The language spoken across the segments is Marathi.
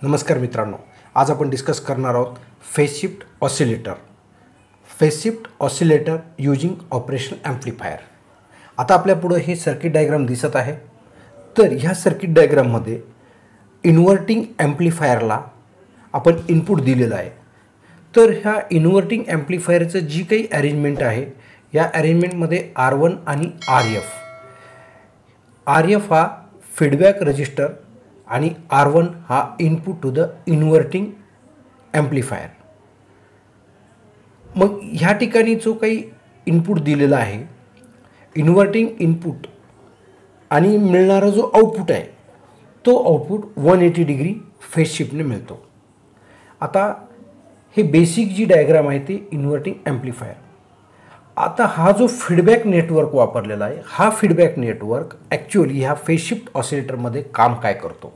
नमस्कार मित्रांनो, आज आपण डिस्कस करणार आहोत phase shift oscillator. Phase shift oscillator using operational amplifier. आता आपल्या पुढे हे सर्किट डायग्राम दिसत आहे. तर ह्या सर्किट डायग्राममध्ये इन्व्हर्टिंग ॲम्प्लिफायरला आपण इनपुट दिलेलं आहे. तर ह्या इन्व्हर्टिंग ॲम्प्लिफायरचं जी काही अरेंजमेंट आहे, या अरेंजमेंटमध्ये R1 आणि RF हा फीडबॅक रजिस्टर आणि R1 हा input to the inverting amplifier. मग ह्या ठिकाणी जो काही इनपुट दिलेला आहे, इन्व्हर्टिंग इनपुट आणि मिळणारा जो आउटपुट आहे, तो आउटपुट 180 डिग्री फेज शिफ्टने मिळतो. आता हे बेसिक जी डायग्राम आहे ते इन्व्हर्टिंग ॲम्प्लिफायर. आता हा जो फीडबॅक नेटवर्क वापरलेला आहे, हा फीडबॅक नेटवर्क ॲक्च्युअली ह्या फेज शिफ्ट ऑसिलेटरमध्ये काम काय करतो,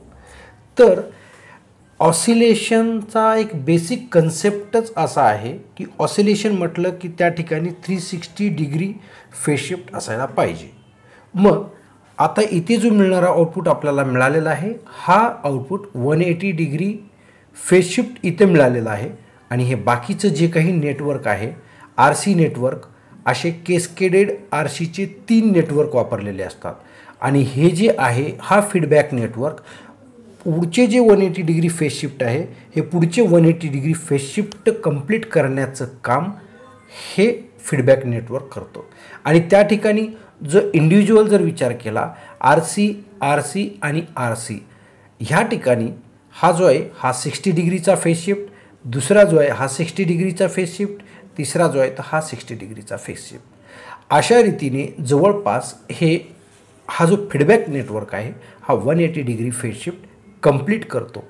तर ऑसिलेशनचा एक बेसिक कन्सेप्टच असा आहे की ऑसिलेशन म्हटलं की त्या ठिकाणी 360 डिग्री फेज शिफ्ट असायला पाहिजे. मग आता इथे जो मिळणारा आउटपुट आपल्याला मिळालेला आहे, हा आउटपुट 180 डिग्री फेज शिफ्ट इथे मिळालेला आहे. आणि हे बाकीचं जे काही नेटवर्क आहे, RC नेटवर्क, असे केस्केडेड RCचे 3 नेटवर्क वापरलेले असतात. आणि हे जे आहे हा फीडबॅक नेटवर्क, पुढचे जे 180 डिग्री फेज शिफ्ट आहे, हे पुढचे 180 डिग्री फेज शिफ्ट कंप्लीट करण्याचं काम हे फीडबॅक नेटवर्क करतो. आणि त्या ठिकाणी जो इंडिव्हिज्युअल जर विचार केला, RC आणि RC, ह्या ठिकाणी हा जो आहे हा 60 डिग्रीचा फेज शिफ्ट, दुसरा जो आहे हा 60 डिग्रीचा फेज शिफ्ट, तिसरा जो आहे तर हा 60 डिग्रीचा फेज शिफ्ट. अशा रीतीने जवळपास हा जो फीडबॅक नेटवर्क आहे, हा 180 डिग्री फेज शिफ्ट कंप्लीट करतो.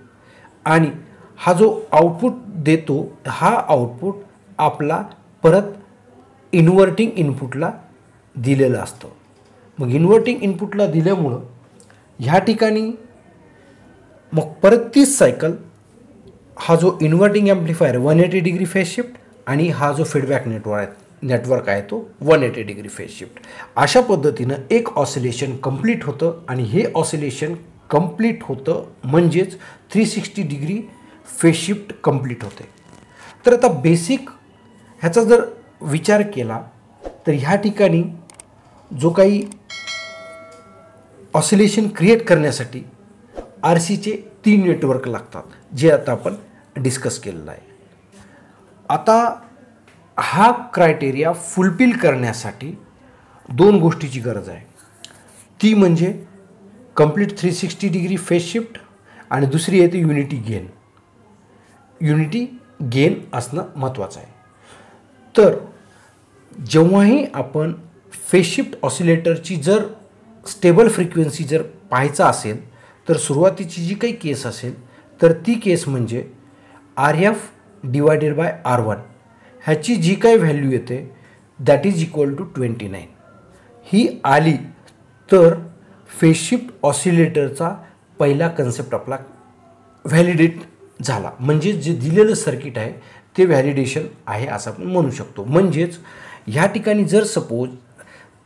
आणि हा जो आउटपुट देतो, हा आउटपुट आपला परत इन्व्हर्टिंग इनपुटला दिलेलं असतं. मग इन्व्हर्टिंग इनपुटला दिल्यामुळं ह्या ठिकाणी मग परत 30 सायकल हा जो inverting amplifier 180 degree phase shift आणि हा जो फीडबॅक नेटवर्क आहे तो 180 डिग्री फेज शिफ्ट. अशा पद्धतीनं एक ऑसिलेशन कंप्लीट होतं. आणि हे ऑसिलेशन कंप्लीट होतं म्हणजेच 360 डिग्री फेज शिफ्ट कंप्लीट होते. तर आता बेसिक ह्याचा जर विचार केला तर ह्या ठिकाणी जो काही ऑसिलेशन क्रिएट करण्यासाठी RCचे 3 नेटवर्क लागतात, जे आता आपण डिस्कस केलेलं आहे. आता हा क्रायटेरिया फुलफिल करण्यासाठी 2 गोष्टीची गरज आहे. ती म्हणजे कंप्लीट 360 डिग्री फेज शिफ्ट आणि दुसरी आहे ती युनिटी गेन असणं महत्त्वाचं आहे. तर जेव्हाही आपण फेज शिफ्ट ऑसिलेटरची जर स्टेबल फ्रिक्वेन्सी जर पाहायचा असेल, तर सुरुवातीची जी काही केस असेल, तर ती केस म्हणजे RF डिवायडेड बाय R1 ह्याची जी काही व्हॅल्यू येते दॅट इज इक्वल टू 29 ही आली तर फेज शिफ्ट ऑसिलेटरचा पहिला कन्सेप्ट आपला व्हॅलिडेट झाला. म्हणजे जे दिलेलं सर्किट आहे ते व्हॅलिडेशन आहे असं आपण म्हणू शकतो. म्हणजेच ह्या ठिकाणी जर सपोज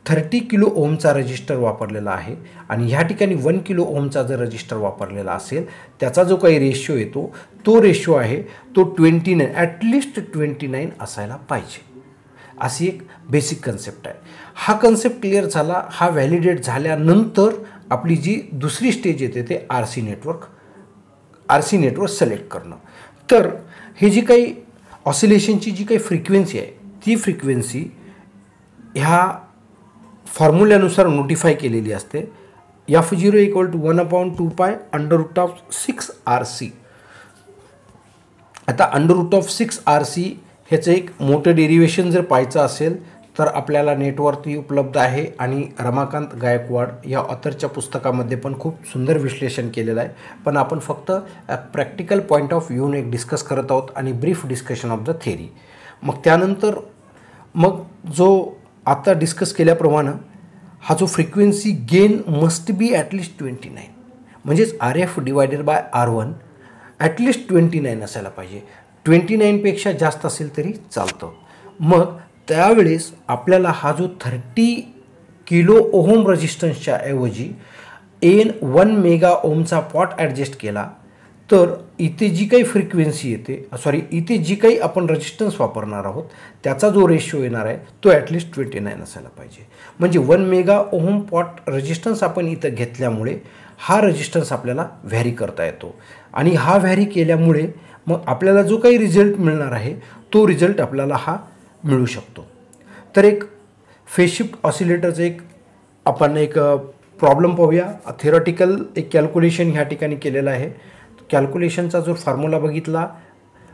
30 किलो ओमचा रजिस्टर वापरलेला आहे आणि ह्या ठिकाणी 1 किलो ओमचा जर रजिस्टर वापरलेला असेल, त्याचा जो काही रेशो येतो तो रेशो आहे तो 29, ॲटलिस्ट 29 असायला पाहिजे. अशी एक बेसिक कन्सेप्ट आहे. हा कन्सेप्ट क्लिअर झाला. हा व्हॅलिडेट झाल्यानंतर आपली जी दुसरी स्टेज येते ते RC नेटवर्क सिलेक्ट करणं. तर हे जी काही ऑसिलेशनची जी काही फ्रिक्वेन्सी आहे, ती फ्रिक्वेन्सी ह्या फॉर्म्युल्यानुसार नोटिफाय केलेली असते. F0 = 1/2π √6 RC. आता √6 RC ह्याचं एक मोठं डेरिवेशन जर पाहायचं असेल तर आपल्याला नेटवरती उपलब्ध आहे. आणि रमाकांत गायकवाड या ऑथरच्या पुस्तकामध्ये पण खूप सुंदर विश्लेषण केलेलं आहे. पण आपण फक्त प्रॅक्टिकल पॉईंट ऑफ व्ह्यूने एक डिस्कस करत आहोत आणि brief discussion of the theory. मग त्यानंतर जो आता डिस्कस केल्याप्रमाणे हा जो frequency gain must be at least 29, म्हणजेच RF divided by R1 at least 29 असायला पाहिजे. 29पेक्षा जास्त असेल तरी चालतं. मग त्यावेळेस आपल्याला हा जो 30 किलो ओहम रेजिस्टन्सच्या ऐवजी 1 मेगा ओमचा पॉट ॲडजस्ट केला तर इथे जी काही फ्रिक्वेन्सी येते इथे जी काही आपण रेजिस्टन्स वापरणार आहोत त्याचा जो रेशिओ येणार आहे तो ॲटलिस्ट 29 असायला पाहिजे. म्हणजे 1 मेगा ओहम पॉट रेजिस्टन्स आपण इथं घेतल्यामुळे हा रेजिस्टन्स आपल्याला व्हॅरी करता येतो आणि हा व्हॅरी केल्यामुळे मग आपल्याला जो काही रिझल्ट मिळणार आहे तो रिझल्ट आपल्याला हा मिळू शकतो. तर एक फेज शिफ्ट ऑसिलेटरचं आपण एक प्रॉब्लेम पाहूया. थेरॉटिकल एक कॅल्क्युलेशन ह्या ठिकाणी केलेलं आहे. कॅल्क्युलेशनचा जो फॉर्म्युला बघितला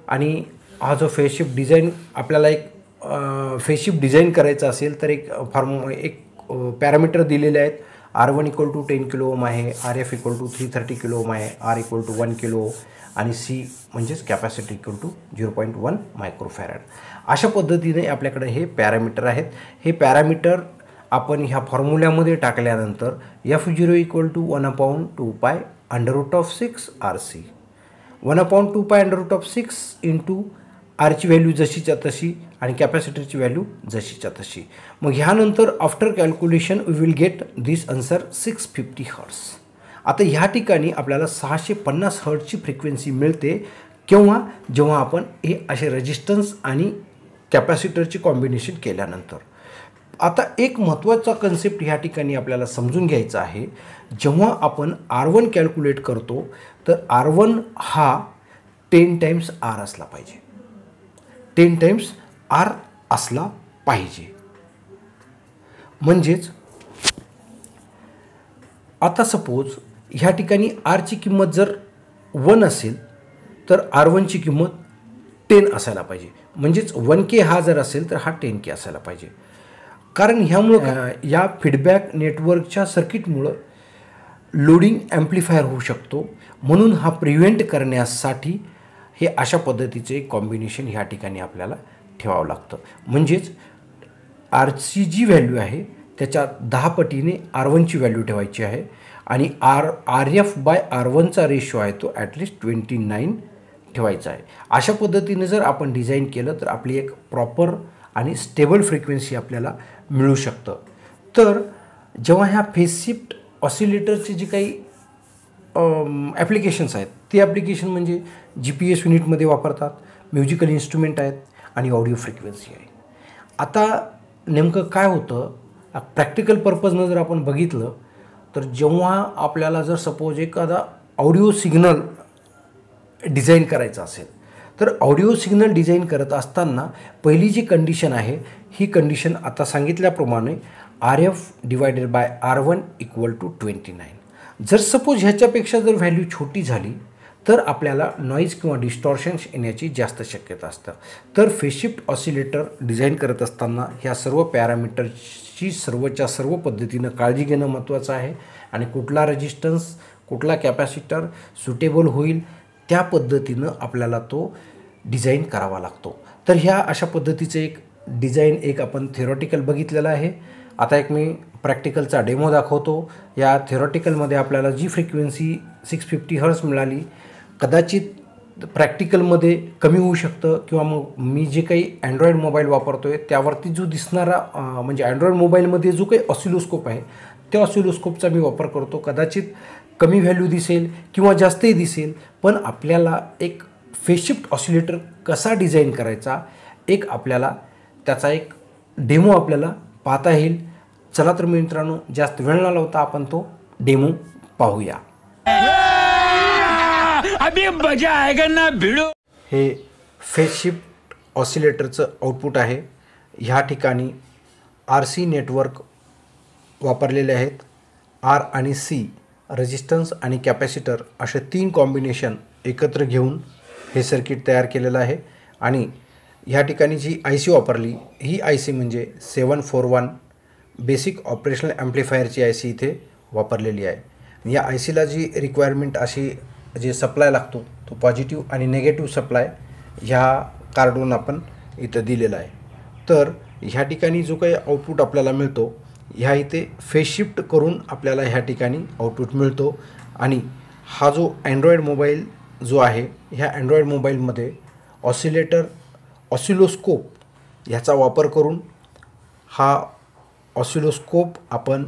आणि हा जो फेज शिफ्ट डिझाईन आपल्याला एक फेज शिफ्ट डिझाईन करायचा असेल तर एक पॅरामीटर दिलेले आहेत. R1 = 10 किलो ओम आहे, RF = 330 किलो ओम आहे, R = 1 किलो आणि C म्हणजेच कॅपॅसिटी = 0.1 मायक्रोफॅरड. अशा पद्धतीने आपल्याकडे हे पॅरामीटर आहेत. हे पॅरामीटर आपण ह्या फॉर्म्युल्यामध्ये टाकल्यानंतर F0 = 1/2π √6 RC. 1/2π √6 इंटू आरची व्हॅल्यू जशीच्या तशी आणि कॅपॅसिटरची व्हॅल्यू जशीच्या तशी. मग ह्यानंतर after calculation we will get this answer 650 hertz. आता ह्या ठिकाणी आपल्याला 650 हर्ट्सची फ्रिक्वेन्सी मिळते जेव्हा आपण हे असे रेजिस्टन्स आणि कॅपॅसिटरचे कॉम्बिनेशन केल्यानंतर. आता एक महत्त्वाचा कन्सेप्ट ह्या ठिकाणी आपल्याला समजून घ्यायचा आहे. जेव्हा आपण R1 कॅल्क्युलेट करतो तर R1 हा 10 टाइम्स R असला पाहिजे. 10 टाइम्स R असला पाहिजे. म्हणजेच आता सपोज ह्या ठिकाणी Rची किंमत जर 1 असेल तर R1ची किंमत 10 असायला पाहिजे. म्हणजेच 1K हा जर असेल तर हा 10K असायला पाहिजे. कारण ह्यामुळं या फीडबॅक नेटवर्कच्या सर्किटमुळं लोडिंग ॲम्प्लिफायर होऊ शकतो. म्हणून हा प्रिव्हेंट करण्यासाठी हे अशा पद्धतीचे कॉम्बिनेशन ह्या ठिकाणी आपल्याला ठेवावं लागतं. म्हणजेच आरची जी व्हॅल्यू आहे त्याच्या 10 पटीने R1ची व्हॅल्यू ठेवायची आहे आणि RF/R1चा रेशो आहे तो ॲटलिस्ट 29 ठेवायचा आहे. अशा पद्धतीने जर आपण डिझाईन केलं तर आपली एक प्रॉपर आणि स्टेबल फ्रिक्वेन्सी आपल्याला मिळू शकतं. तर जेव्हा ह्या फेज शिफ्ट ऑसिलेटरचे जे काही ॲप्लिकेशन्स आहेत ते ॲप्लिकेशन म्हणजे GPS युनिटमध्ये वापरतात, म्युझिकल इन्स्ट्रुमेंट आहेत आणि ऑडिओ फ्रिक्वेन्सी आहे. आता नेमकं काय होतं प्रॅक्टिकल पर्पजनं जर आपण बघितलं तर जेव्हा आपल्याला जर सपोज एखादा ऑडिओ सिग्नल डिझाईन करायचा असेल तर ऑडिओ सिग्नल डिझाईन करत असताना पहिली जी कंडिशन आहे ही कंडिशन आता सांगितल्याप्रमाणे RF/R1 = 29. जर सपोज ह्याच्यापेक्षा जर व्हॅल्यू छोटी झाली तर आपल्याला नॉईज किंवा डिस्टॉर्शन्स येण्याची जास्त शक्यता असतं. तर फेज शिफ्ट ऑसिलेटर डिझाईन करत असताना ह्या सर्व पॅरामीटर्सची सर्वच्या सर्व पद्धतीनं काळजी घेणं महत्त्वाचं आहे आणि कुठला रेजिस्टन्स कुठला कॅपॅसिटर सुटेबल होईल त्या पद्धतीनं आपल्याला तो डिझाईन करावा लागतो. तर ह्या अशा पद्धतीचं एक डिझाईन आपण थेरॉटिकल बघितलेलं आहे. आता मी प्रॅक्टिकलचा डेमो दाखवतो. या थेरॉटिकलमध्ये आपल्याला जी फ्रिक्वेन्सी 650 हर्ट्स मिळाली कदाचित प्रॅक्टिकलमध्ये कमी होऊ शकतं किंवा मग मी जे काही अँड्रॉईड मोबाईल वापरतो आहे त्यावरती जो दिसणारा म्हणजे अँड्रॉईड मोबाईलमध्ये जो काही ऑसिलोस्कोप आहे त्या ऑसिलोस्कोपचा मी वापर करतो. कदाचित कमी व्हॅल्यू दिसेल किंवा जास्तही दिसेल पण आपल्याला एक फेज शिफ्ट ऑसिलेटर कसा डिझाईन करायचा आपल्याला त्याचा एक डेमो आपल्याला पाहता येईल. चला तर मित्रांनो जास्त वेळ न लावता आपण तो डेमो पाहूया. अभी मजा आएगा ना भिड़ो. हे फेज शिफ्ट ऑसिलेटरचं आउटपुट आहे. ह्या ठिकाणी RC नेटवर्क वापरलेले आहेत. R आणि C रेजिस्टन्स आणि कॅपॅसिटर असे 3 कॉम्बिनेशन एकत्र घेऊन हे सर्किट तयार केलेलं आहे. आणि ह्या ठिकाणी जी IC वापरली ही IC म्हणजे 741 बेसिक ऑपरेशनल ॲम्प्लिफायरची IC इथे वापरलेली आहे. या ICला जी रिक्वायरमेंट अशी जे सप्लाय लागतो तो पॉझिटिव्ह आणि निगेटिव्ह सप्लाय ह्या कार्डवरून आपण इथं दिलेला आहे. तर ह्या ठिकाणी जो काही आउटपुट आपल्याला मिळतो ह्या इथे फेज शिफ्ट करून आपल्याला ह्या ठिकाणी आउटपुट मिळतो. आणि हा जो अँड्रॉईड मोबाईल जो आहे ह्या अँड्रॉईड मोबाईलमध्ये ऑसिलोस्कोप ह्याचा वापर करून हा ऑसिलोस्कोप आपण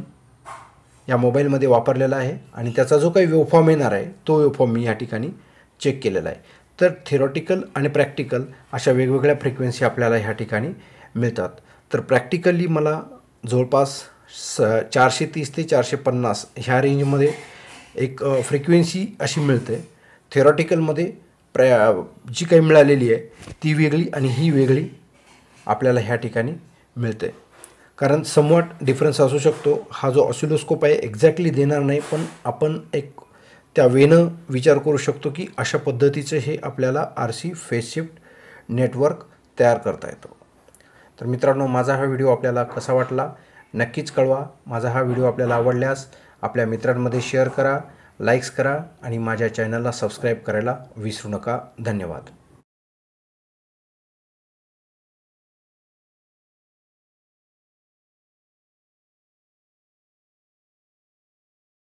या मोबाईलमध्ये वापरलेला आहे आणि त्याचा जो काही वेवफॉर्म येणार आहे तो वेवफॉर्म मी या ठिकाणी चेक केलेला आहे. तर थेरॉटिकल आणि प्रॅक्टिकल अशा वेगवेगळ्या फ्रिक्वेन्सी आपल्याला ह्या ठिकाणी मिळतात. तर प्रॅक्टिकली मला जवळपास 430 ते 450 ह्या रेंजमध्ये एक फ्रिक्वेन्सी अशी मिळते. थेरॉटिकलमध्ये जी काही मिळालेली आहे ती वेगळी आणि ही वेगळी आपल्याला ह्या ठिकाणी मिळते. कारण समवॉट डिफरन्स असू शकतो. हा जो ऑसिलोस्कोप आहे एक्झॅक्टली देणार नाही, पण आपण एक त्या वेनं विचार करू शकतो की अशा पद्धतीचं हे आपल्याला RC फेज शिफ्ट नेटवर्क तयार करता येतं. तर मित्रांनो, माझा हा व्हिडिओ आपल्याला कसा वाटला नक्कीच कळवा. माझा हा व्हिडिओ आपल्याला आवडल्यास आपल्या मित्रांमध्ये शेअर करा, लाईक्स करा आणि माझ्या चॅनलला सबस्क्राईब करायला विसरू नका. धन्यवाद.